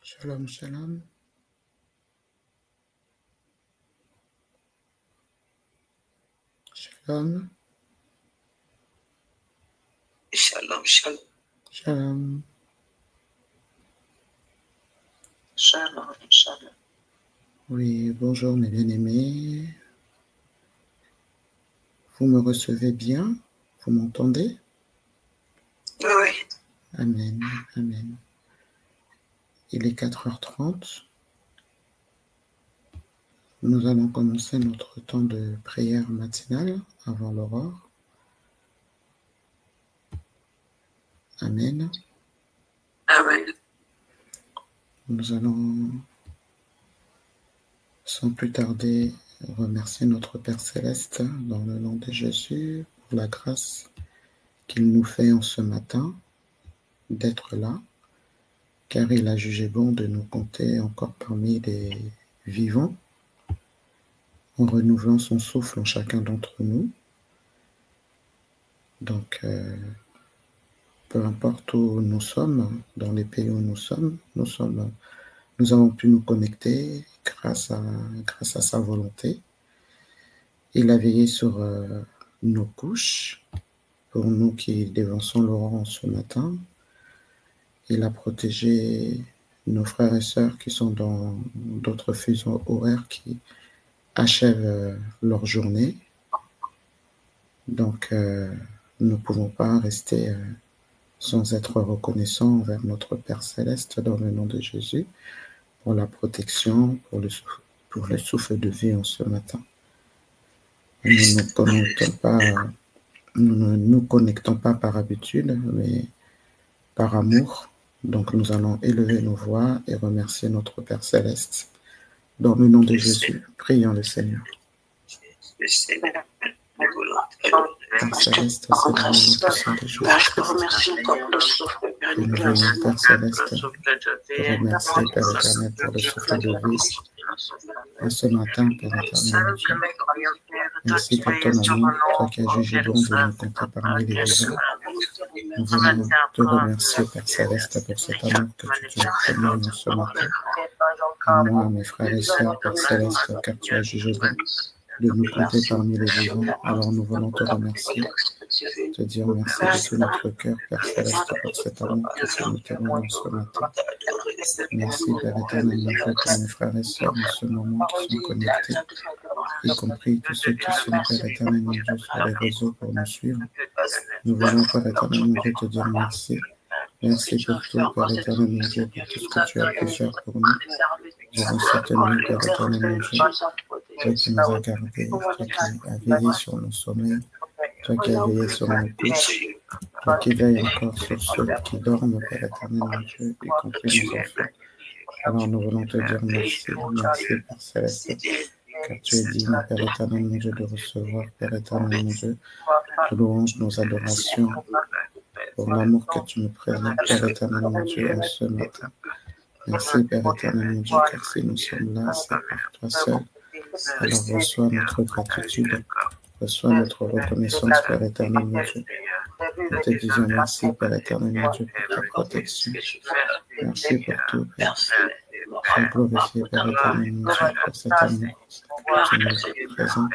Shalom, shalom. Shalom. Shalom, shalom. Shalom. Shalom, shalom. Oui, bonjour mes bien-aimés. Vous me recevez bien? Vous m'entendez? Oui. Amen, amen. Il est 4h30. Nous allons commencer notre temps de prière matinale avant l'aurore. Amen. Amen. Nous allons sans plus tarder remercier notre Père Céleste dans le nom de Jésus pour la grâce qu'il nous fait en ce matin d'être là, car il a jugé bon de nous compter encore parmi les vivants, en renouvelant son souffle en chacun d'entre nous. Donc, peu importe où nous sommes, dans les pays où nous avons pu nous connecter grâce à sa volonté. Il a veillé sur nos couches, pour nous qui dévançons l'aurore ce matin. Il a protégé nos frères et sœurs qui sont dans d'autres fuseaux horaires qui achèvent leur journée. Donc, nous ne pouvons pas rester sans être reconnaissants envers notre Père Céleste dans le nom de Jésus pour la protection, pour le souffle de vie en ce matin. Nous ne nous connectons pas par habitude, mais par amour. Donc, nous allons élever nos voix et remercier notre Père Céleste. Dans le nom de Jésus, prions le Seigneur. Père Céleste, c'est dans le nom puissant de Jésus. Père, je te remercie encore pour le souffle. Que nous venons, Père Céleste, te remercier, Père éternel, pour le souffle de vie. En ce matin, Père éternel, Dieu, merci pour ton amour, toi qui as jugé bon de nous compter parmi les vivants. Nous venons te remercier, Père Céleste, pour cet amour que tu as témoigné en ce matin. À moi, à mes frères et sœurs, Père Céleste, car tu as jugé bon de nous compter parmi les vivants. Alors nous voulons te remercier, te dire merci de tout notre cœur, Père Céleste, pour cet amour que tu nous témoignes en ce matin. Merci, Père éternel, mon Dieu, pour mes frères et sœurs en ce moment qui sont connectés, y compris tous ceux qui sont, Père éternel, mon Dieu, sur les réseaux pour nous suivre. Nous voulons, Père éternel, mon Dieu, te dire merci. Merci pour tout, Père éternel, mon Dieu, pour tout ce que tu as pu faire pour nous. Durant cette nuit, Père éternel, mon Dieu, toi qui nous as gardés, toi qui as veillé sur nos sommeils, toi qui as veillé sur nos couches, toi qui veilles encore sur ceux qui dorment, Père éternel, mon Dieu, y compris nos enfants. Alors nous voulons te dire merci, merci, Père Céleste, car tu es digne, Père éternel, mon Dieu, de recevoir, Père éternel, mon Dieu, nos louanges, nos adorations, pour l'amour que tu nous présentes, Père éternel, mon Dieu, en ce matin. Merci, Père éternel, mon Dieu, car si nous sommes là, c'est par toi seul. Alors reçois notre gratitude, reçois notre reconnaissance, Père éternel, mon Dieu. Nous te disons merci, Père éternel, mon Dieu, pour ta protection. Merci pour tout, Père. Sois glorifié, Père éternel, mon Dieu, pour cet amour que tu nous présentes.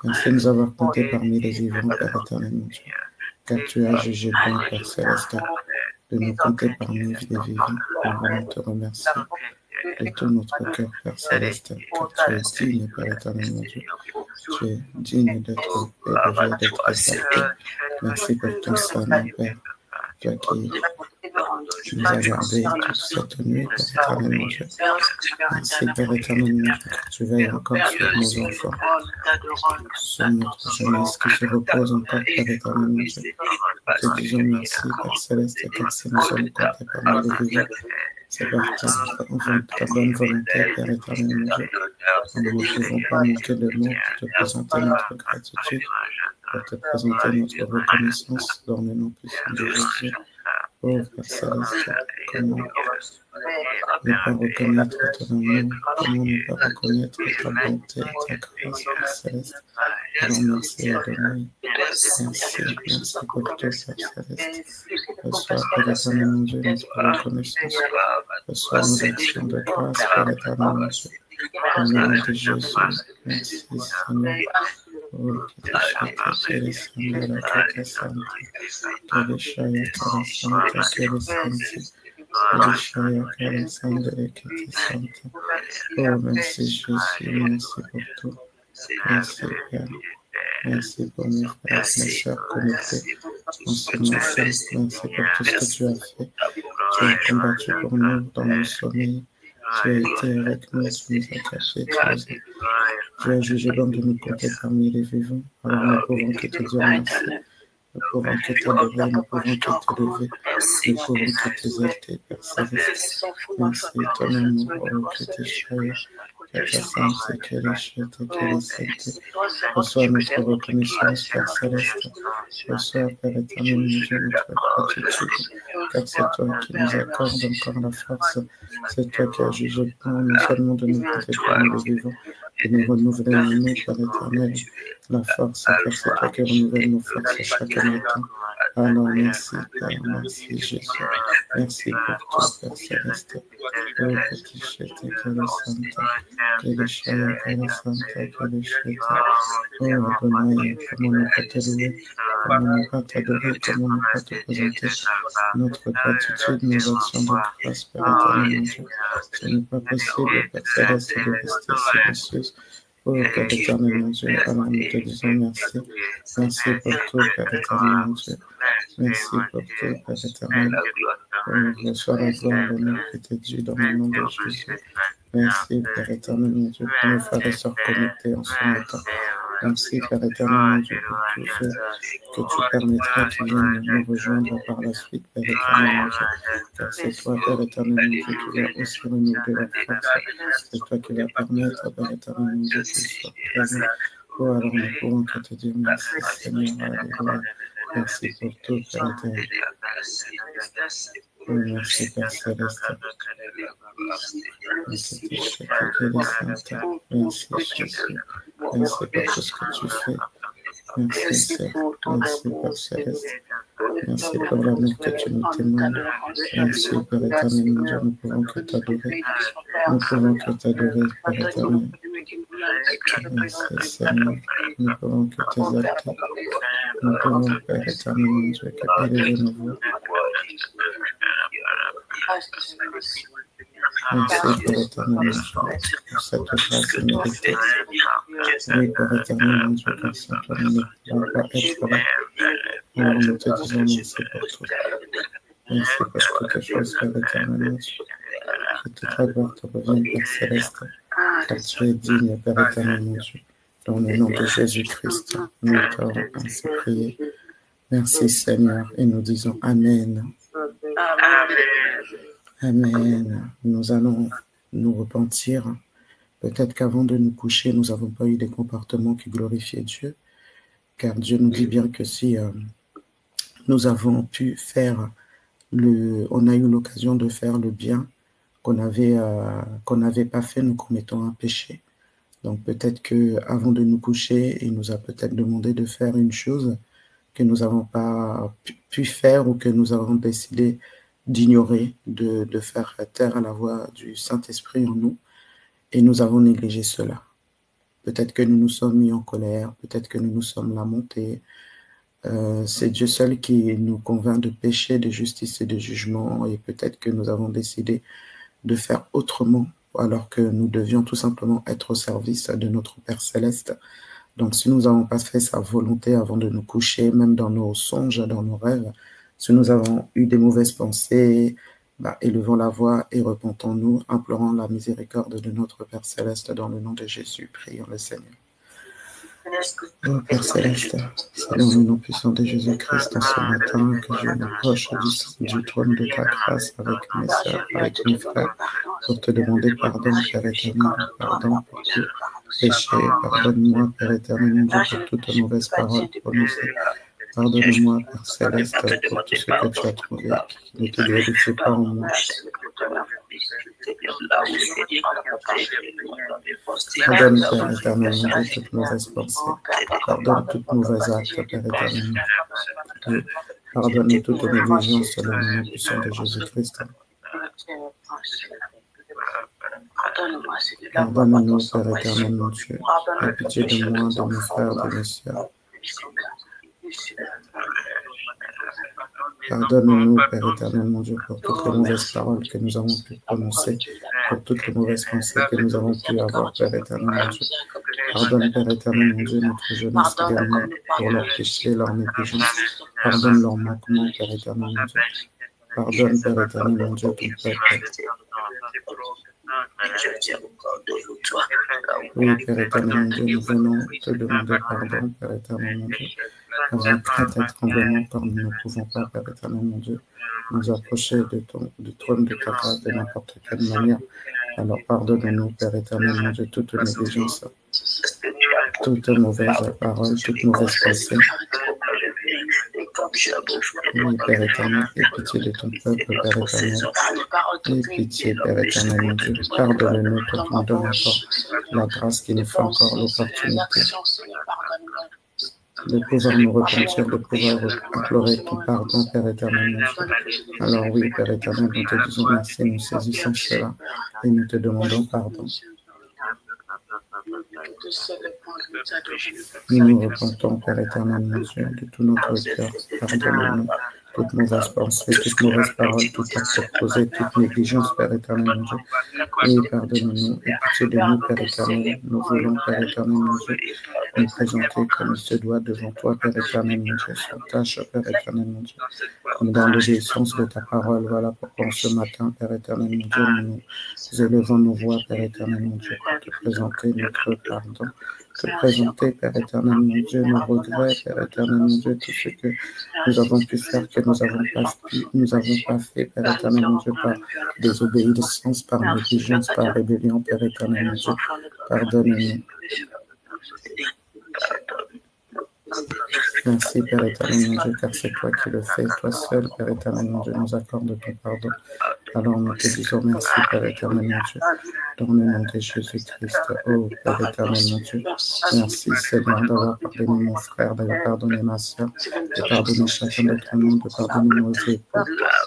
Merci de nous avoir comptés parmi les vivants, Père éternel, mon Dieu, car tu as jugé bon, Père Céleste, de nous compter parmi les vivants. Nous voulons te remercier de tout notre cœur, Père Céleste, car tu es digne, Père éternel, mon Dieu. Tu es digne d'être élevé, d'être exalté. Merci pour ton salut, Père, toi qui nous as gardés toute cette nuit, Père éternel, mon Dieu. Merci, Père éternel, mon Dieu, car tu veilles encore sur nos enfants, sur notre jeunesse qui se repose encore, Père éternel, mon Dieu. Nous te disons merci, Père Céleste, car si nous sommes comptés parmi les vivants, c'est par ta bonne volonté, Père éternel, mon Dieu. Nous ne pouvons pas manquer de mots pour te présenter notre gratitude, pour te présenter notre reconnaissance dans le nom puissant de Jésus. Oh, Père Céleste, comment ne pas reconnaître ton amour, comment ne pas reconnaître ta bonté, ta grâce, Père Céleste. Alors merci Adonai. Merci pour tout, Père Céleste. Reçois, Père éternel, mon Dieu, notre reconnaissance. Reçois nos actions de grâce, Père éternel, mon Dieu. Au nom de Jésus, merci Seigneur. Oh, que tu chètes, que les Seigneur, que tu saintes, que les chaya, que les saintes, que les saintes, que les chaya, que les saintes, que tu saintes. Oh, merci Jésus, merci pour tout. Merci Père. Merci pour mes frères, mes sœurs connectés en ce matin. Merci pour tout ce que tu as fait. Tu as combattu pour nous dans nos sommeils. Tu as été avec nous, tu nous as cachés, tu as jugé bon de nous compter parmi les vivants. Alors nous pouvons que te dire merci. Nous pouvons que t'adorer, nous pouvons que te lever, nous pouvons que t'exalter, Père Céleste. Merci, ton amour, que tes choix, que ta sainteté, que les chutes, que les saintetés. Reçois notre reconnaissance, Père Céleste. Reçois, Père éternel, mon Dieu, notre gratitude, car c'est toi qui nous accorde encore la force. C'est toi qui as jugé bon, non seulement de nous compter parmi les vivants, de nous renouveler en nous, Père éternel, la force, car c'est toi qui renouvelles nos forces chaque matin. Alors merci, Père, merci Jésus. Merci pour tout, Père Céleste. Oh, petit chète, que le Santa, que le chaya, que le Santa, que le chète. Oh, Adonai, comment ne pas te louer, comment ne pas t'adorer, comment ne pas te présenter notre gratitude, nos actions de grâce, Père éternel, mon Dieu. Ce n'est pas possible, Père Céleste, de rester silencieuse. Oh, Père éternel, mon Dieu, alors nous te disons merci. Merci pour tout, Père éternel, mon Dieu. Merci pour tout, Père éternel. Oh, reçois la gloire, l'honneur qui t'est dû dans le nom de Jésus. Merci, Père éternel, mon Dieu, pour nos frères et sœurs connectés en ce matin. Merci, Père éternel, mon Dieu, pour tout ce que tu permettras qu'ils viennent nous rejoindre par la suite, Père éternel, mon Dieu. Car c'est toi, Père éternel, mon Dieu, qui vas aussi renouveler leur force. C'est toi qui vas permettre, Père éternel, mon Dieu, qu'ils soient présents. Oh, alors nous pouvons que te dire merci, Seigneur, alléluia. Merci pour tout, Père éternel. Oh, merci, Père Céleste. Merci, Jésus. Merci pour tout ce que tu fais. Merci, Seigneur. Merci, Père Céleste. Merci pour l'amour que tu nous témoignes. Merci, Père éternel, mon Dieu. Nous pouvons que t'adorer. Nous pouvons que t'adorer, Père éternel. Merci, Seigneur. Nous pouvons que t'exalter. Nous pouvons, Père éternel, mon Dieu, que élever nos voix. Merci, Père éternel, mon Dieu, pour cette grâce méritée. Oui, Père éternel, mon Dieu, comme ça, toi, nous ne pouvons pas être là. Alors nous te disons merci pour tout. Merci pour toutes choses, Père éternel, mon Dieu. Que toute la gloire te revienne, Père Céleste, car tu es digne, Père éternel, mon Dieu. Dans le nom de Jésus-Christ, nous t'avons ainsi prié. Merci, Seigneur, et nous disons Amen. Amen. Nous allons nous repentir. Peut-être qu'avant de nous coucher, nous n'avons pas eu des comportements qui glorifiaient Dieu, car Dieu nous dit bien que si nous avons pu faire on a eu l'occasion de faire le bien qu'on n'avait pas fait, nous commettons un péché. Donc peut-être qu'avant de nous coucher, il nous a peut-être demandé de faire une chose que nous n'avons pas pu faire ou que nous avons décidé d'ignorer, de faire taire à la voix du Saint-Esprit en nous, et nous avons négligé cela. Peut-être que nous nous sommes mis en colère, peut-être que nous nous sommes lamentés. C'est Dieu seul qui nous convainc de péché, de justice et de jugement, et peut-être que nous avons décidé de faire autrement, alors que nous devions tout simplement être au service de notre Père Céleste. Donc si nous n'avons pas fait sa volonté avant de nous coucher, même dans nos songes, dans nos rêves, si nous avons eu des mauvaises pensées, élevons la voix et repentons-nous, implorant la miséricorde de notre Père Céleste dans le nom de Jésus. Prions le Seigneur. Oh Père Céleste, selon le nom puissant de Jésus-Christ, en ce matin, que je m'approche du trône de ta grâce avec mes sœurs, avec mes frères, pour te demander pardon, Père éternel, pardon pour tout péché, pardonne-moi, Père éternel, mon Dieu, pour toute mauvaise parole prononcée. Pardonne-moi, Père Céleste, pour tout ce que tu as trouvé, qui ne te glorifie pas en moi. Pardonne, Père éternel, mon Dieu, toute mauvaise pensée. Pardonne toute mauvaise acte, Père éternel. Pardonne toute négligence selon le nom puissant de Jésus-Christ. Pardonne-nous, Père éternel, mon Dieu. Aie pitié de moi, de mes frères, de mes sœurs. Pardonne-nous, Père éternel, mon Dieu, pour toutes les mauvaises paroles que nous avons pu prononcer, pour toutes les mauvaises pensées que nous avons pu avoir, Père éternel, mon Dieu. Pardonne, Père éternel, mon Dieu, notre jeunesse également, pour leurs péchés, leur négligence. Pardonne leurs manquements, Père éternel, mon Dieu. Pardonne, Père éternel, mon Dieu, ton peuple. Oui, Père éternel, mon Dieu, nous venons te demander pardon, Père éternel, mon Dieu. Avec crainte et tremblement, car nous ne pouvons pas, Père éternel, mon Dieu, nous approcher du trône de ta grâce de n'importe quelle manière. Alors pardonne-nous, Père éternel, mon Dieu, toute négligence, toute mauvaise parole, toute mauvaise pensée. Oui, Père éternel, aie pitié de ton peuple, Père éternel. Aie pitié, Père éternel, mon Dieu. Pardonne-nous pour qu'on nous donne encore la grâce qui nous fait encore l'opportunité de pouvoir nous repentir, de pouvoir implorer ton pardon, Père éternel, mon Dieu. Alors oui, Père éternel, nous te disons merci, nous saisissons cela et nous te demandons pardon. Nous nous repentons, Père éternel, mon Dieu, de tout notre cœur. Pardonne-nous toute mauvaise pensée, toute mauvaise parole, tout acte opposé, toute négligence, Père éternel, mon Dieu. Et pardonne-nous, et pitié de nous, Père éternel. Nous voulons, Père éternel, mon Dieu, nous présenter comme il se doit devant toi, Père éternel, mon Dieu, sur tâche, Père éternel, mon Dieu. Comme dans l'obéissance de ta parole, voilà pourquoi ce matin, Père éternel, mon Dieu, nous élevons nos voix, Père éternel, mon Dieu, pour te présenter notre pardon. Te présenter, Père éternel, mon Dieu, nos regrets, Père éternel, mon Dieu, tout ce que nous avons pu faire, que nous n'avons pas fait, Père éternel, mon Dieu, par désobéissance, par négligence, par rébellion, Père éternel, mon Dieu. Pardonne-nous. Merci, Père éternel, mon Dieu, car c'est toi qui le fais. Toi seul, Père éternel, mon Dieu, nous accorde ton pardon. Alors nous te disons merci, Père éternel, mon Dieu, dans le nom de Jésus-Christ. Oh, Père éternel, mon Dieu, merci, Seigneur, d'avoir pardonné mon frère, d'avoir pardonné ma soeur, de pardonner chacun d'entre nous, de pardonner nos époux.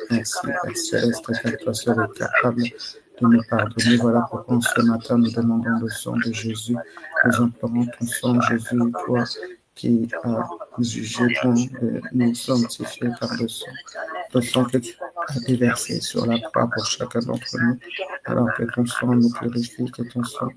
Merci, Père céleste, car toi seul est capable de nous pardonner. Voilà pourquoi ce matin nous demandons le sang de Jésus. Nous implorons ton sang, Jésus, toi qui a jugé bon de nous sanctifier par le sang que tu as déversé sur la croix pour chacun d'entre nous, alors que ton sang nous purifie, que ton sang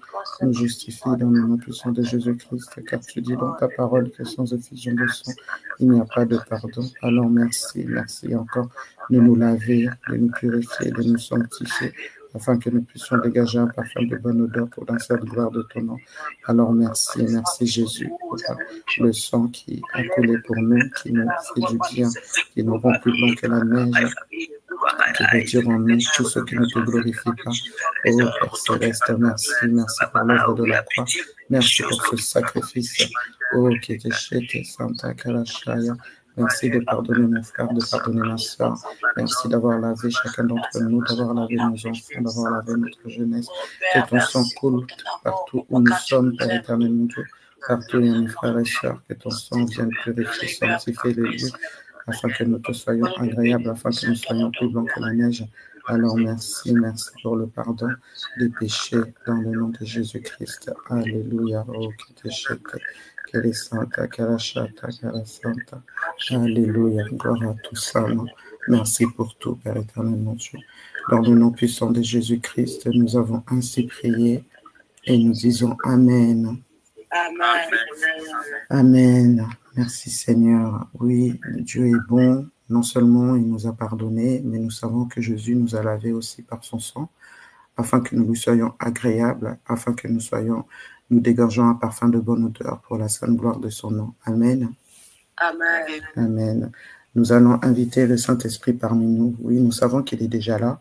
nous justifie dans le nom puissant de Jésus-Christ, car tu dis dans ta parole que sans effusion de sang, il n'y a pas de pardon. Alors merci, merci encore de nous laver, de nous purifier, de nous sanctifier, afin que nous puissions dégager un parfum de bonne odeur pour la seule gloire de ton nom. Alors merci, merci Jésus pour le sang qui a coulé pour nous, qui nous fait du bien, qui nous rend plus blanc que la neige, qui retire en nous tout ce qui ne te glorifie pas. Oh Père céleste, merci, merci pour l'œuvre de la croix, merci pour ce sacrifice. Oh qui était chez tes Santa Kalashaya. Merci de pardonner mon frère, de pardonner ma soeur. Merci d'avoir lavé chacun d'entre nous, d'avoir lavé nos enfants, d'avoir lavé notre jeunesse. Que ton sang coule partout où nous sommes, Père éternel, mon Dieu. Partout où il y a mes frères et sœurs, que ton sang vienne purifier, sanctifier les lieux, afin que nous te soyons agréables, afin que nous soyons plus blancs que la neige. Alors merci, merci pour le pardon des péchés dans le nom de Jésus-Christ. Alléluia. Oh, qui te chète. Quelle Santa, quelle Chata, quelle Santa. Alléluia, gloire à tout ça. Merci pour tout, Père éternel, mon Dieu. Dans le nom puissant de Jésus-Christ, nous avons ainsi prié et nous disons Amen. Amen. Amen. Merci Seigneur. Oui, Dieu est bon. Non seulement il nous a pardonné, mais nous savons que Jésus nous a lavé aussi par son sang, afin que nous lui soyons agréables, afin que nous dégorgeons un parfum de bonne odeur pour la sainte gloire de son nom. Amen. Amen. Amen. Nous allons inviter le Saint-Esprit parmi nous. Oui, nous savons qu'il est déjà là.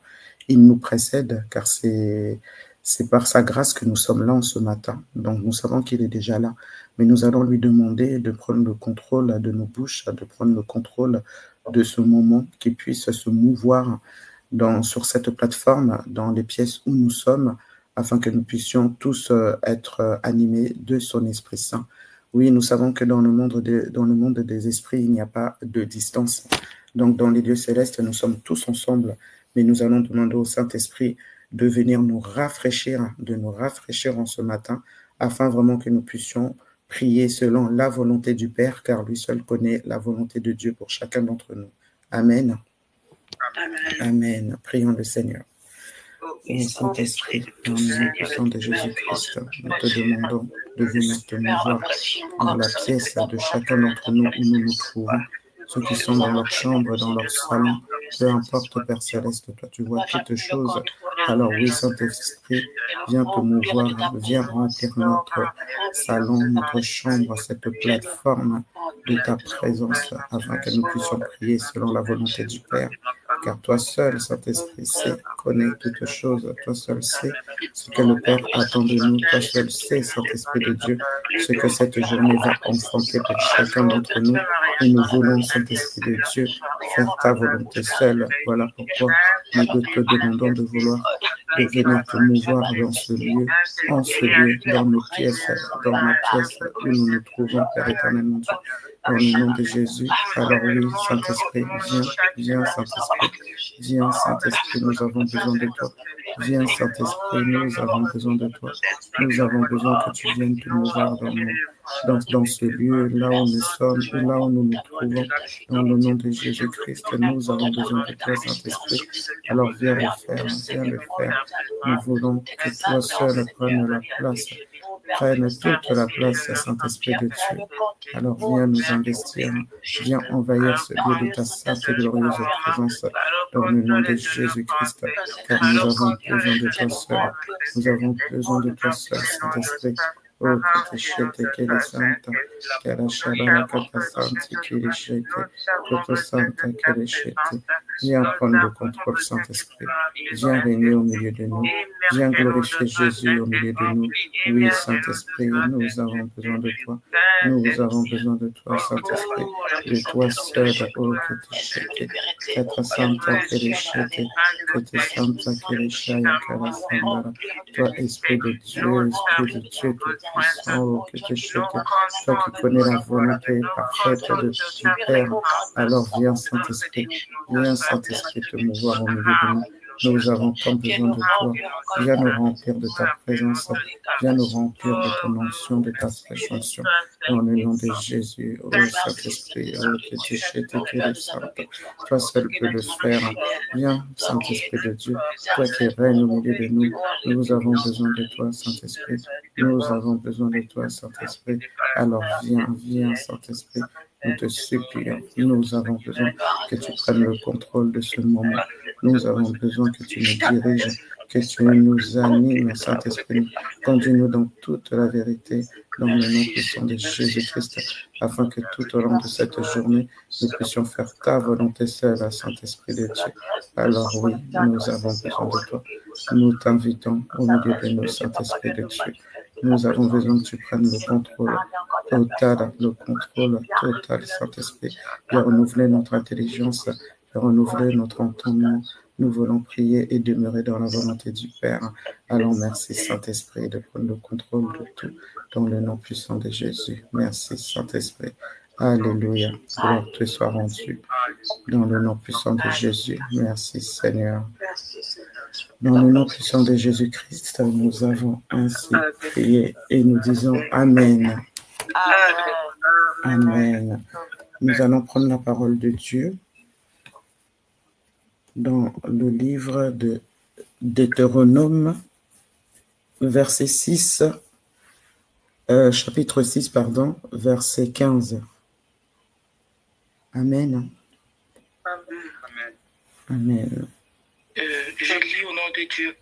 Il nous précède, car c'est par sa grâce que nous sommes là en ce matin. Donc, nous savons qu'il est déjà là. Mais nous allons lui demander de prendre le contrôle de nos bouches, de prendre le contrôle de ce moment, qu'il puisse se mouvoir sur cette plateforme, dans les pièces où nous sommes, afin que nous puissions tous être animés de son Esprit Saint. Oui, nous savons que dans le monde des esprits, il n'y a pas de distance. Donc, dans les lieux célestes, nous sommes tous ensemble, mais nous allons demander au Saint-Esprit de venir nous rafraîchir en ce matin, afin vraiment que nous puissions prier selon la volonté du Père, car lui seul connaît la volonté de Dieu pour chacun d'entre nous. Amen. Amen. Amen. Prions le Seigneur. Ô Saint-Esprit, dans le nom puissant de Jésus-Christ, nous te demandons de venir te mouvoir dans la pièce de chacun d'entre nous où nous nous trouvons, ceux qui sont dans leur chambre, dans leur salon, peu importe, Père Céleste, toi tu vois toutes choses. Alors oui, Saint-Esprit, viens te mouvoir, viens remplir notre salon, notre chambre, cette plateforme de ta présence, afin que nous puissions prier selon la volonté du Père. Car toi seul, Saint-Esprit, sais, connais toutes choses. Toi seul sais ce que le Père attend de nous. Toi seul sais, Saint-Esprit de Dieu, ce que cette journée va enfanter pour chacun d'entre nous. Et nous voulons, Saint-Esprit de Dieu, faire ta volonté seule. Voilà pourquoi nous te demandons de venir te mouvoir dans ce lieu, en ce lieu, dans nos pièces, dans la pièce où nous nous trouvons, Père éternellement Dieu. Dans le nom de Jésus, alors oui, Saint-Esprit, viens Saint-Esprit, viens Saint-Esprit, nous avons besoin de toi. Viens Saint-Esprit, nous avons besoin de toi. Nous avons besoin que tu viennes te mouvoir dans ce lieu, là où nous sommes, là où nous nous trouvons. Dans le nom de Jésus-Christ, nous avons besoin de toi, Saint-Esprit. Alors viens le faire, viens le faire. Nous voulons que toi seul prenne la place. Prenne toute la place, Saint-Esprit de Dieu. Alors viens nous investir, viens envahir ce lieu de ta sainte et glorieuse présence dans le nom de Jésus-Christ, car nous avons besoin de toi seul. Nous avons besoin de toi seul, Saint-Esprit. Oh, que te chete, que le santa, que la shabara, que ta santi, que le chete, que ta santa, que le chete. Viens prendre le contrôle, Saint-Esprit. Viens régner au milieu de nous. Viens glorifier Jésus au milieu de nous. Oui, Saint-Esprit, nous avons besoin de toi. Nous avons besoin de toi, Saint-Esprit. De toi seul, oh, que te chete, que ta santa, que le chete, que ta santa, que le chaya, que la sambara. Toi, Esprit de Dieu, tout puissant, oh, que te chete, toi qui connais la volonté parfaite du Père. Alors viens, Saint-Esprit, viens, Saint-Esprit, te mouvoir au milieu de nous. Nous avons tant besoin de toi. Viens nous remplir de ta présence. Viens nous remplir de ton onction, de ta fraîche onction. Dans le nom de Jésus, oh Saint-Esprit, oh que tu chètes, que le Saint. Toi seul peux le faire. Viens, Saint-Esprit de Dieu, toi qui règnes au milieu de nous. Nous avons besoin de toi, Saint-Esprit. Nous avons besoin de toi, Saint-Esprit. Alors viens, Saint-Esprit. Nous te supplions, nous avons besoin que tu prennes le contrôle de ce moment. Nous avons besoin que tu nous diriges, que tu nous animes, Saint-Esprit. Conduis-nous dans toute la vérité, dans le nom puissant de Jésus-Christ, afin que tout au long de cette journée, nous puissions faire ta volonté seule, Saint-Esprit de Dieu. Alors oui, nous avons besoin de toi. Nous t'invitons au milieu de nous, Saint-Esprit de Dieu. Nous avons besoin que tu prennes le contrôle total, Saint-Esprit. Viens renouveler notre intelligence, viens renouveler notre entendement. Nous voulons prier et demeurer dans la volonté du Père. Alors merci, Saint-Esprit, de prendre le contrôle de tout dans le nom puissant de Jésus. Merci, Saint-Esprit. Alléluia. Gloire te soit rendue dans le nom puissant de Jésus. Merci, Seigneur. Dans le nom puissant de Jésus-Christ, nous avons ainsi prié et nous disons Amen. Amen. Nous allons prendre la parole de Dieu dans le livre de Deutéronome, verset 6, chapitre 6, verset 15. Amen. Amen. Je lis au nom de Dieu.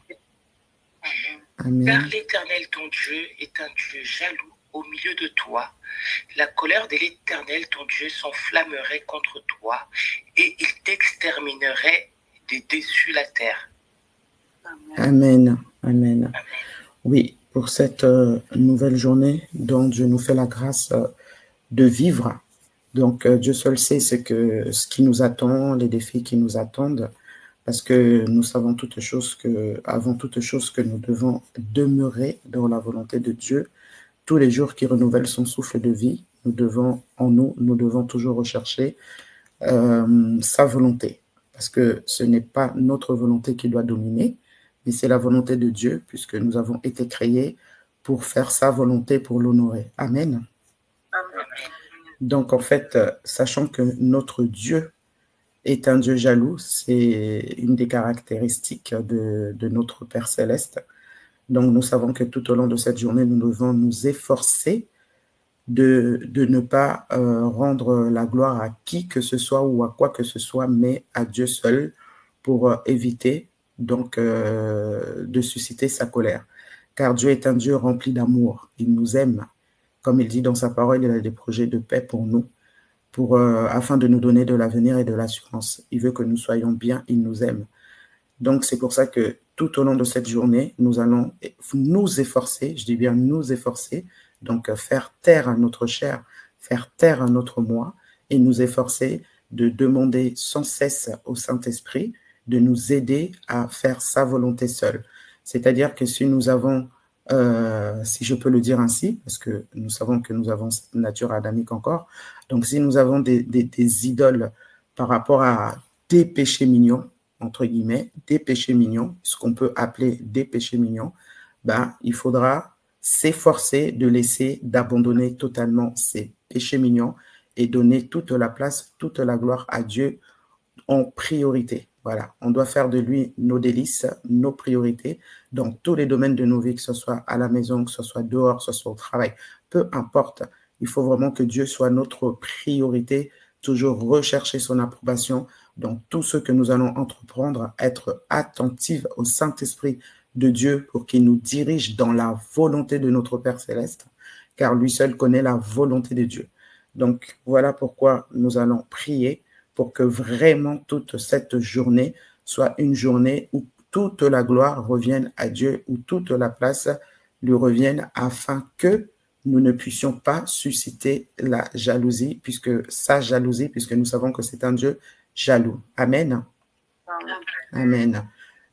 Amen. Car l'Éternel, ton Dieu, est un Dieu jaloux au milieu de toi. La colère de l'Éternel, ton Dieu, s'enflammerait contre toi et il t'exterminerait de dessus la terre. Amen. Amen. Oui, pour cette nouvelle journée dont Dieu nous fait la grâce de vivre. Donc, Dieu seul sait ce qui nous attend, les défis qui nous attendent. parce que nous savons avant toute chose que nous devons demeurer dans la volonté de Dieu. Tous les jours qui renouvellent son souffle de vie, nous devons toujours rechercher sa volonté, parce que ce n'est pas notre volonté qui doit dominer, mais c'est la volonté de Dieu, puisque nous avons été créés pour faire sa volonté, pour l'honorer. Amen. Donc, en fait, sachant que notre Dieu est un Dieu jaloux, c'est une des caractéristiques de notre Père Céleste. Donc, nous savons que tout au long de cette journée, nous devons nous efforcer de ne pas rendre la gloire à qui que ce soit ou à quoi que ce soit, mais à Dieu seul, pour éviter donc de susciter sa colère. Car Dieu est un Dieu rempli d'amour. Il nous aime. Comme il dit dans sa parole, il a des projets de paix pour nous, afin de nous donner de l'avenir et de l'assurance. Il veut que nous soyons bien, il nous aime. Donc, c'est pour ça que tout au long de cette journée, nous allons nous efforcer, je dis bien nous efforcer, donc faire taire à notre chair, faire taire à notre moi, et nous efforcer de demander sans cesse au Saint-Esprit de nous aider à faire sa volonté seule. C'est-à-dire que si nous avons, si je peux le dire ainsi, parce que nous savons que nous avons cette nature adamique encore, donc si nous avons des idoles par rapport à des péchés mignons, entre guillemets, des péchés mignons, ce qu'on peut appeler des péchés mignons, il faudra s'efforcer d'abandonner totalement ces péchés mignons et donner toute la place, toute la gloire à Dieu en priorité. Voilà, on doit faire de lui nos délices, nos priorités dans tous les domaines de nos vies, que ce soit à la maison, que ce soit dehors, que ce soit au travail, peu importe. Il faut vraiment que Dieu soit notre priorité, toujours rechercher son approbation dans tout ce que nous allons entreprendre, être attentive au Saint-Esprit de Dieu pour qu'il nous dirige dans la volonté de notre Père Céleste, car lui seul connaît la volonté de Dieu. Donc, voilà pourquoi nous allons prier pour que vraiment toute cette journée soit une journée où toute la gloire revienne à Dieu, où toute la place lui revienne, afin que nous ne puissions pas susciter la jalousie, puisque nous savons que c'est un Dieu jaloux. Amen. Amen.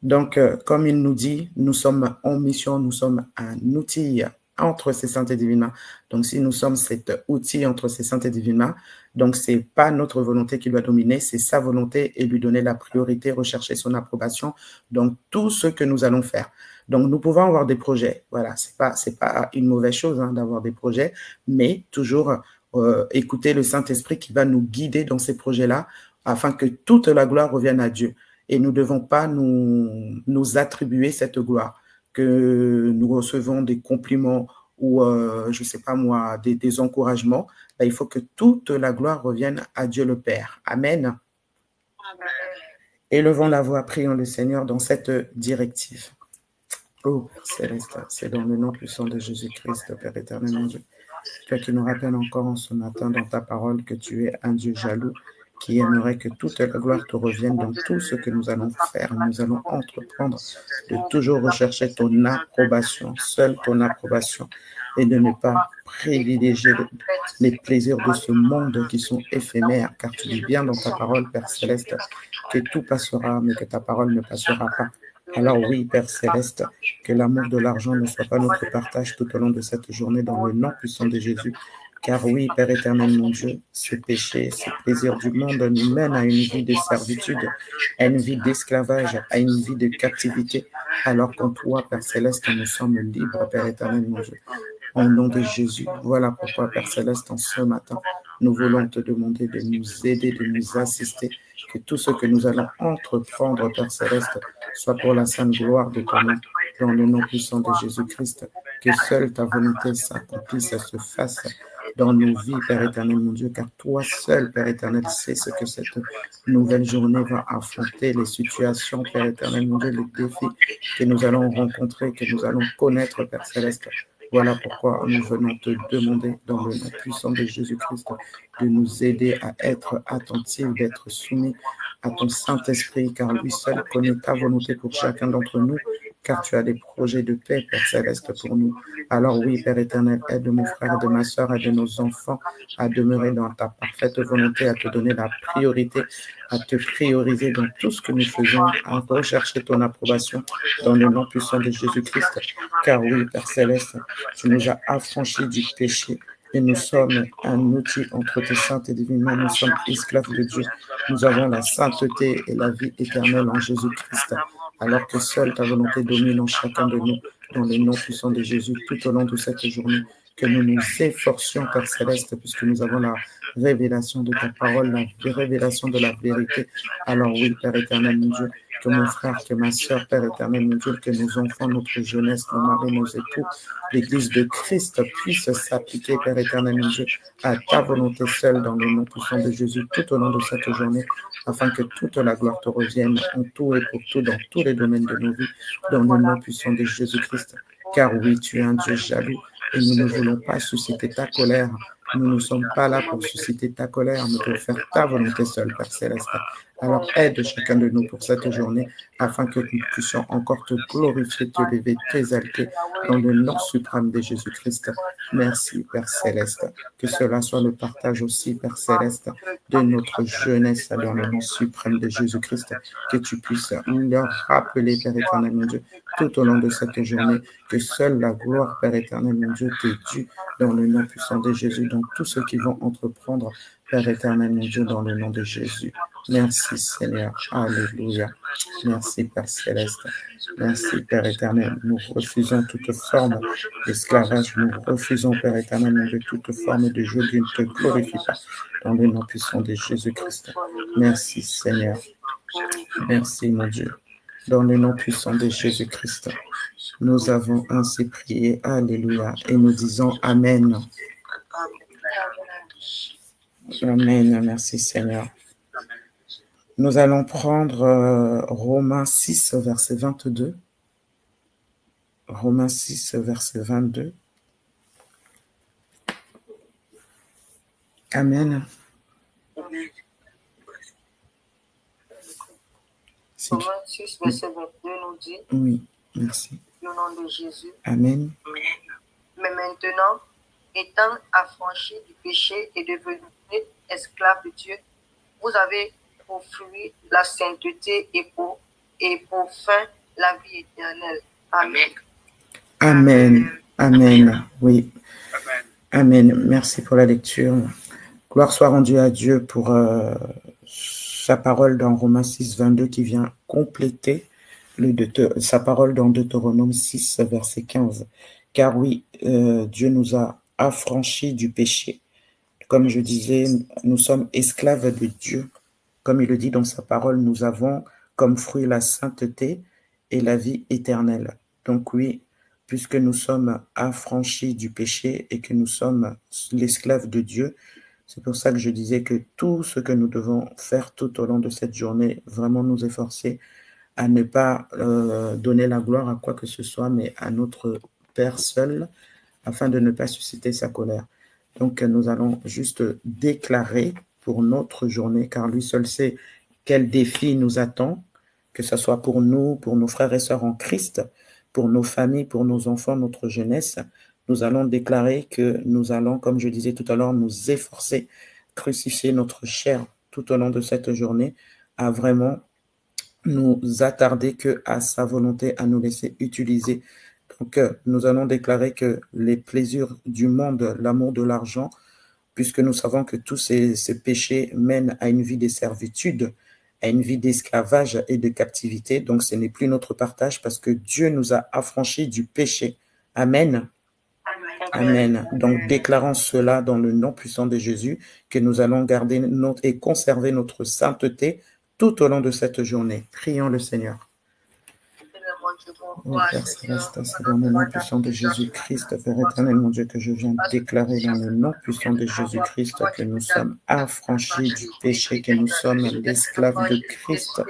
Donc, comme il nous dit, nous sommes en mission, nous sommes un outil entre ses saintes et divines mains. Donc, si nous sommes cet outil entre ses saintes et divines mains, donc c'est pas notre volonté qui doit dominer, c'est sa volonté et lui donner la priorité, rechercher son approbation dans tout ce que nous allons faire. Donc, nous pouvons avoir des projets. Voilà, c'est pas une mauvaise chose d'avoir des projets, mais toujours écouter le Saint-Esprit qui va nous guider dans ces projets-là, afin que toute la gloire revienne à Dieu. Et nous ne devons pas nous attribuer cette gloire, que nous recevons des compliments ou, je ne sais pas moi, des encouragements. Là, il faut que toute la gloire revienne à Dieu le Père. Amen. Amen. Élevons la voix, prions le Seigneur dans cette directive. Oh, Père Céleste, c'est dans le nom puissant de Jésus-Christ, Père éternel, mon Dieu. Toi qui nous rappelles encore en ce matin dans ta parole que tu es un Dieu jaloux, qui aimerait que toute la gloire te revienne dans tout ce que nous allons faire. Nous allons entreprendre de toujours rechercher ton approbation, seule ton approbation, et de ne pas privilégier les plaisirs de ce monde qui sont éphémères, car tu dis bien dans ta parole, Père Céleste, que tout passera, mais que ta parole ne passera pas. Alors oui, Père Céleste, que l'amour de l'argent ne soit pas notre partage tout au long de cette journée dans le nom puissant de Jésus. Car oui, Père éternel, mon Dieu, ce péché, ce plaisir du monde nous mène à une vie de servitude, à une vie d'esclavage, à une vie de captivité, alors qu'en toi, Père Céleste, nous sommes libres, Père éternel, mon Dieu. Au nom de Jésus, voilà pourquoi, Père Céleste, en ce matin, nous voulons te demander de nous aider, de nous assister, que tout ce que nous allons entreprendre, Père Céleste, soit pour la sainte gloire de ton nom, dans le nom puissant de Jésus-Christ, que seule ta volonté s'accomplisse et se fasse dans nos vies, Père éternel, mon Dieu, car toi seul, Père éternel, sais ce que cette nouvelle journée va affronter, les situations, Père éternel, mon Dieu, les défis que nous allons rencontrer, que nous allons connaître, Père Céleste. Voilà pourquoi nous venons te demander, dans le nom puissant de Jésus-Christ, de nous aider à être attentifs, d'être soumis à ton Saint-Esprit, car lui seul connaît ta volonté pour chacun d'entre nous, car tu as des projets de paix, Père Céleste, pour nous. Alors oui, Père éternel, aide mon frère, de ma soeur et de nos enfants à demeurer dans ta parfaite volonté, à te donner la priorité, à te prioriser dans tout ce que nous faisons, à rechercher ton approbation dans le nom puissant de Jésus-Christ. Car oui, Père Céleste, tu nous as affranchis du péché et nous sommes un outil entre tes saintes et divinement. Nous sommes esclaves de Dieu. Nous avons la sainteté et la vie éternelle en Jésus-Christ, alors que seule ta volonté domine en chacun de nous, dans le nom puissant de Jésus, tout au long de cette journée. Que nous nous efforcions, Père Céleste, puisque nous avons la révélation de ta parole, la révélation de la vérité. Alors oui, Père éternel, mon Dieu, que mon frère, que ma soeur, Père éternel, mon Dieu, que nos enfants, notre jeunesse, nos maris, nos époux, l'Église de Christ puisse s'appliquer, Père éternel, mon Dieu, à ta volonté seule dans le nom puissant de Jésus tout au long de cette journée, afin que toute la gloire te revienne en tout et pour tout, dans tous les domaines de nos vies, dans le nom puissant de Jésus-Christ. Car oui, tu es un Dieu jaloux et nous ne voulons pas susciter ta colère. Nous ne sommes pas là pour susciter ta colère, mais pour faire ta volonté seule, Père Céleste. Alors aide chacun de nous pour cette journée, afin que nous puissions encore te glorifier, te lever, t'exalter dans le nom suprême de Jésus-Christ. Merci, Père Céleste. Que cela soit le partage aussi, Père Céleste, de notre jeunesse dans le nom suprême de Jésus-Christ. Que tu puisses leur rappeler, Père éternel, mon Dieu, tout au long de cette journée, que seule la gloire, Père éternel, mon Dieu, t'est due dans le nom puissant de Jésus, dans tous ceux qui vont entreprendre, Père éternel, mon Dieu, dans le nom de Jésus. Merci, Seigneur. Alléluia. Merci, Père Céleste. Merci, Père éternel. Nous refusons toute forme d'esclavage. Nous refusons, Père éternel, mon Dieu, toute forme de jeu qui ne te glorifie pas, dans le nom puissant de Jésus-Christ. Merci, Seigneur. Merci, mon Dieu. Dans le nom puissant de Jésus-Christ, nous avons ainsi prié. Alléluia. Et nous disons Amen. Amen. Merci, Seigneur. Nous allons prendre Romains 6, verset 22. Romains 6, verset 22. Amen. Romains 6, verset 22 nous dit. Oui, merci. Au nom de Jésus. Amen. Mais maintenant, étant affranchis du péché et devenus esclaves de Dieu, vous avez pour fruit la sainteté et pour fin la vie éternelle. Amen. Amen. Amen. Oui. Amen. Merci pour la lecture. Gloire soit rendue à Dieu pour sa parole dans Romains 6, 22 qui vient compléter sa parole dans Deutéronome 6, verset 15. Car oui, Dieu nous a affranchis du péché. Comme je disais, nous sommes esclaves de Dieu. Comme il le dit dans sa parole, nous avons comme fruit la sainteté et la vie éternelle. Donc oui, puisque nous sommes affranchis du péché et que nous sommes l'esclave de Dieu, c'est pour ça que je disais que tout ce que nous devons faire tout au long de cette journée, vraiment nous efforcer à ne pas donner la gloire à quoi que ce soit, mais à notre Père seul, afin de ne pas susciter sa colère. Donc nous allons juste déclarer pour notre journée, car lui seul sait quel défi nous attend, que ce soit pour nous, pour nos frères et sœurs en Christ, pour nos familles, pour nos enfants, notre jeunesse. Nous allons déclarer que nous allons, comme je disais tout à l'heure, nous efforcer, crucifier notre chair tout au long de cette journée, à vraiment nous attarder que à sa volonté, à nous laisser utiliser. Donc, nous allons déclarer que les plaisirs du monde, l'amour de l'argent, puisque nous savons que tous ces péchés mènent à une vie de servitude, à une vie d'esclavage et de captivité. Donc, ce n'est plus notre partage parce que Dieu nous a affranchis du péché. Amen. Amen. Donc, déclarons cela dans le nom puissant de Jésus, que nous allons garder et conserver notre sainteté tout au long de cette journée. Prions le Seigneur. Oh Père Céleste, c'est dans le nom puissant de Jésus-Christ, Père éternel, mon Dieu, que je viens déclarer dans le nom puissant de Jésus-Christ que nous sommes affranchis du péché, que nous sommes l'esclave de Christ.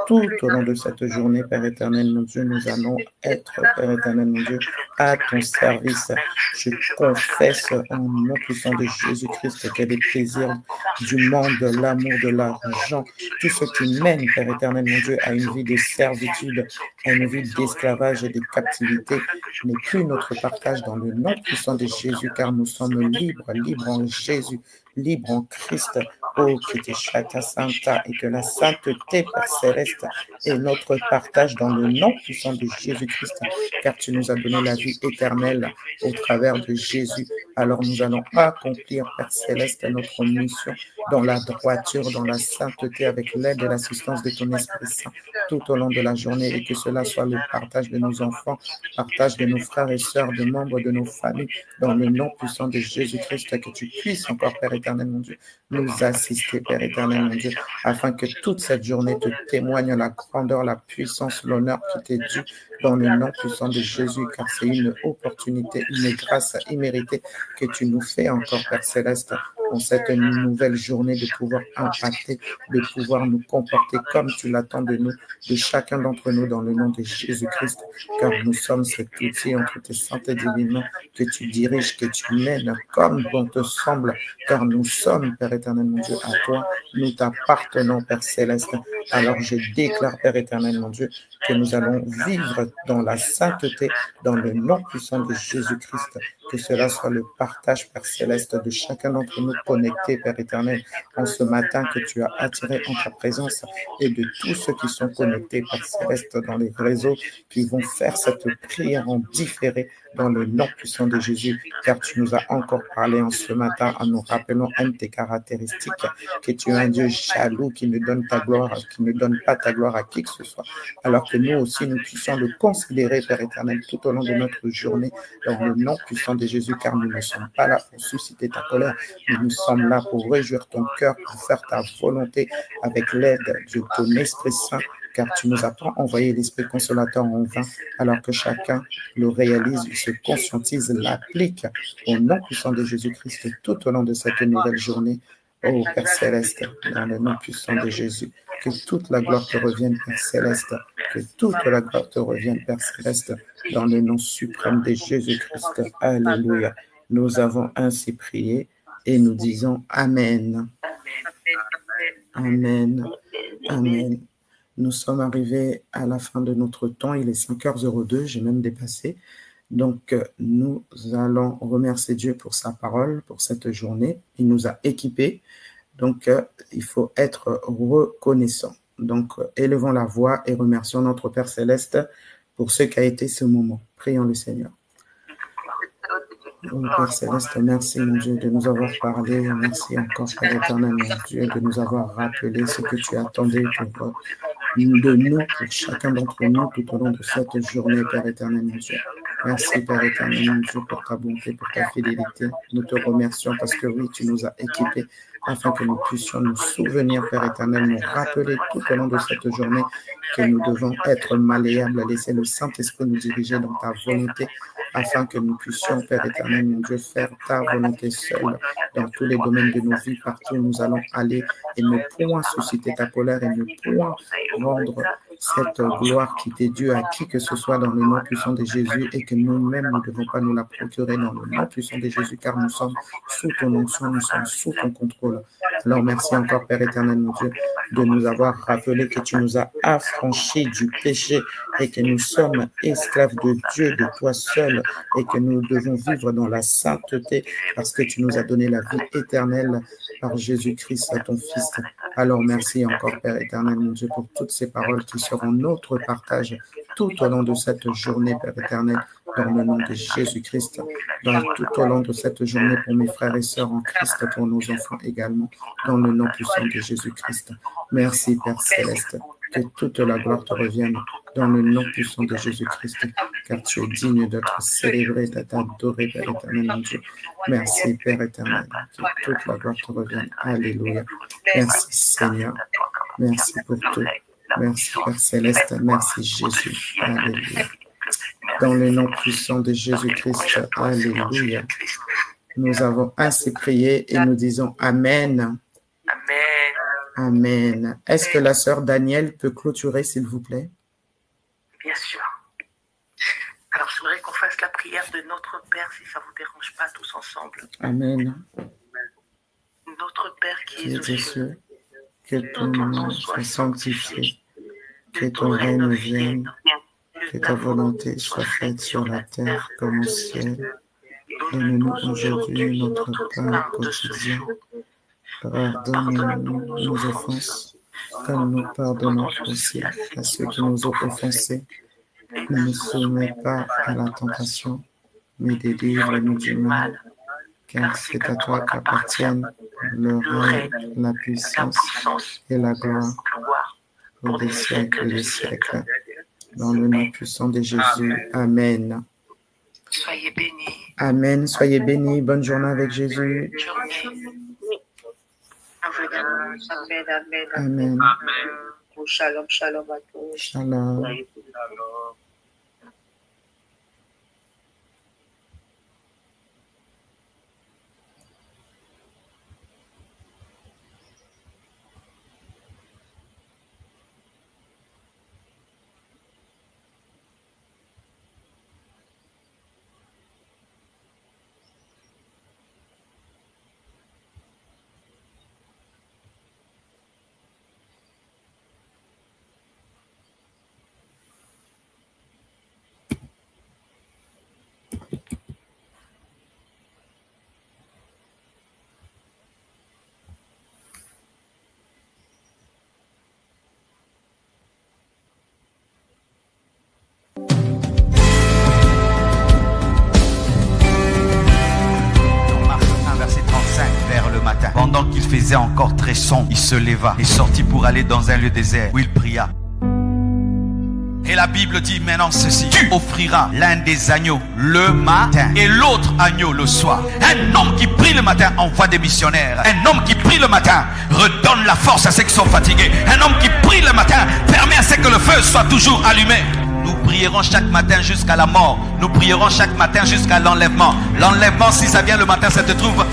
Tout au long de cette journée, Père éternel, mon Dieu, nous allons être, Père éternel, mon Dieu, à ton service. Je confesse en nom puissant de Jésus-Christ que les plaisirs du monde, l'amour de l'argent, tout ce qui mène, Père éternel, mon Dieu, à une vie de servitude, une vie d'esclavage et de captivité n'est plus notre partage dans le nom puissant de Jésus, car nous sommes libres, libres en Jésus, libres en Christ. Oh, que te chata santa, et que la sainteté, Père céleste, est notre partage dans le nom puissant de Jésus-Christ, car tu nous as donné la vie éternelle au travers de Jésus. Alors nous allons accomplir, Père céleste, notre mission dans la droiture, dans la sainteté, avec l'aide et l'assistance de ton Esprit Saint tout au long de la journée, et que cela soit le partage de nos enfants, partage de nos frères et sœurs, de membres de nos familles, dans le nom puissant de Jésus-Christ, que tu puisses encore, Père éternel, mon Dieu, nous assister, Père éternel, mon Dieu, afin que toute cette journée te témoigne la grandeur, la puissance, l'honneur qui t'est dû dans le nom puissant de Jésus, car c'est une opportunité, une grâce imméritée que tu nous fais encore, Père céleste, dans cette nouvelle journée, de pouvoir impacter, de pouvoir nous comporter comme tu l'attends de nous, de chacun d'entre nous, dans le nom de Jésus-Christ, car nous sommes cet outil entre tes saintes et divines mains que tu diriges, que tu mènes comme bon te semble, car nous sommes, Père éternel, mon Dieu, à toi, nous t'appartenons, Père céleste. Alors je déclare, Père éternel, mon Dieu, que nous allons vivre dans la sainteté, dans le nom puissant de Jésus-Christ, que cela soit le partage, Père céleste, de chacun d'entre nous connectés, Père éternel, en ce matin que tu as attiré en ta présence, et de tous ceux qui sont connectés, Père céleste, dans les réseaux, qui vont faire cette prière en différé, dans le nom puissant de Jésus, car tu nous as encore parlé en ce matin en nous rappelant un de tes caractéristiques, que tu es un Dieu jaloux qui ne donne ta gloire, qui ne donne pas ta gloire à qui que ce soit, alors que nous aussi nous puissions le considérer, Père éternel, tout au long de notre journée, dans le nom puissant de Jésus, car nous ne sommes pas là pour susciter ta colère, mais nous sommes là pour réjouir ton cœur, pour faire ta volonté avec l'aide de ton Esprit Saint, car tu nous as pas envoyé l'Esprit consolateur en vain, alors que chacun le réalise, se conscientise, l'applique au nom puissant de Jésus-Christ tout au long de cette nouvelle journée. Oh Père céleste, dans le nom puissant de Jésus, que toute la gloire te revienne, Père céleste, que toute la gloire te revienne, Père céleste, dans le nom suprême de Jésus-Christ. Alléluia. Nous avons ainsi prié et nous disons Amen. Amen. Amen. Nous sommes arrivés à la fin de notre temps. Il est 5h02, j'ai même dépassé. Donc, nous allons remercier Dieu pour sa parole, pour cette journée. Il nous a équipés. Donc, il faut être reconnaissant. Donc, élevons la voix et remercions notre Père Céleste pour ce qu'a été ce moment. Prions le Seigneur. Oh, Père Céleste, merci, mon Dieu, de nous avoir parlé. Merci encore, Père éternel, mon Dieu, de nous avoir rappelé ce que tu attendais de nous, pour chacun d'entre nous, tout au long de cette journée, Père éternel, mon Dieu. Merci, Père éternel, mon Dieu, pour ta bonté, pour ta fidélité. Nous te remercions parce que oui, tu nous as équipés afin que nous puissions nous souvenir, Père éternel, nous rappeler tout au long de cette journée que nous devons être malléables, laisser le Saint-Esprit nous diriger dans ta volonté, afin que nous puissions, Père éternel, mon Dieu, faire ta volonté seule dans tous les domaines de nos vies, partout où nous allons aller, et ne point susciter ta colère, et ne point rendre cette gloire qui t'est due à qui que ce soit dans le nom puissant de Jésus, et que nous-mêmes ne devons pas nous la procurer dans le nom puissant de Jésus, car nous sommes sous ton onction, nous sommes sous ton contrôle. Alors merci encore, Père éternel, mon Dieu, de nous avoir rappelé que tu nous as affranchis du péché et que nous sommes esclaves de Dieu, de toi seul, et que nous devons vivre dans la sainteté parce que tu nous as donné la vie éternelle par Jésus-Christ, ton Fils. Alors merci encore, Père éternel, mon Dieu, pour toutes ces paroles qui seront notre partage tout au long de cette journée, Père éternel, dans le nom de Jésus-Christ, tout au long de cette journée pour mes frères et sœurs en Christ, pour nos enfants également, dans le nom puissant de Jésus-Christ. Merci, Père céleste, que toute la gloire te revienne dans le nom puissant de Jésus-Christ, car tu es digne d'être célébré, d'être adoré, Père éternel, mon Dieu. Merci, Père éternel, que toute la gloire te revienne. Alléluia. Merci, Seigneur. Merci pour tout. Merci, Père céleste. Merci, Jésus. Alléluia. Dans le nom puissant de Jésus-Christ. Alléluia. Nous avons ainsi prié et nous disons Amen. Amen. Amen. Est-ce que la sœur Danielle peut clôturer, s'il vous plaît? Bien sûr. Alors, je voudrais qu'on fasse la prière de notre Père, si ça ne vous dérange pas, tous ensemble. Amen. Notre Père qui est aux cieux, que ton nom soit sanctifié, que ton règne vienne, Que ta volonté soit faite sur la terre comme au ciel. Donne-nous aujourd'hui notre pain quotidien. Pardonne-nous nos offenses, comme nous pardonnons aussi à ceux qui nous ont offensés. Ne nous soumets pas à la tentation, mais délivre-nous du mal. Car c'est à toi qu'appartiennent le règne, la puissance et la gloire pour des siècles et des siècles. Dans le nom puissant de Jésus. Amen. Soyez bénis. Amen. Soyez bénis. Bonne journée avec Jésus. Amen. Shalom, shalom à tous. Shalom. Pendant qu'il faisait encore très sombre, il se leva et sortit pour aller dans un lieu désert où il pria. Et la Bible dit maintenant ceci: tu offriras l'un des agneaux le matin et l'autre agneau le soir. Un homme qui prie le matin envoie des missionnaires. Un homme qui prie le matin redonne la force à ceux qui sont fatigués. Un homme qui prie le matin permet à ce que le feu soit toujours allumé. Nous prierons chaque matin jusqu'à la mort. Nous prierons chaque matin jusqu'à l'enlèvement. L'enlèvement, si ça vient le matin, ça te trouve.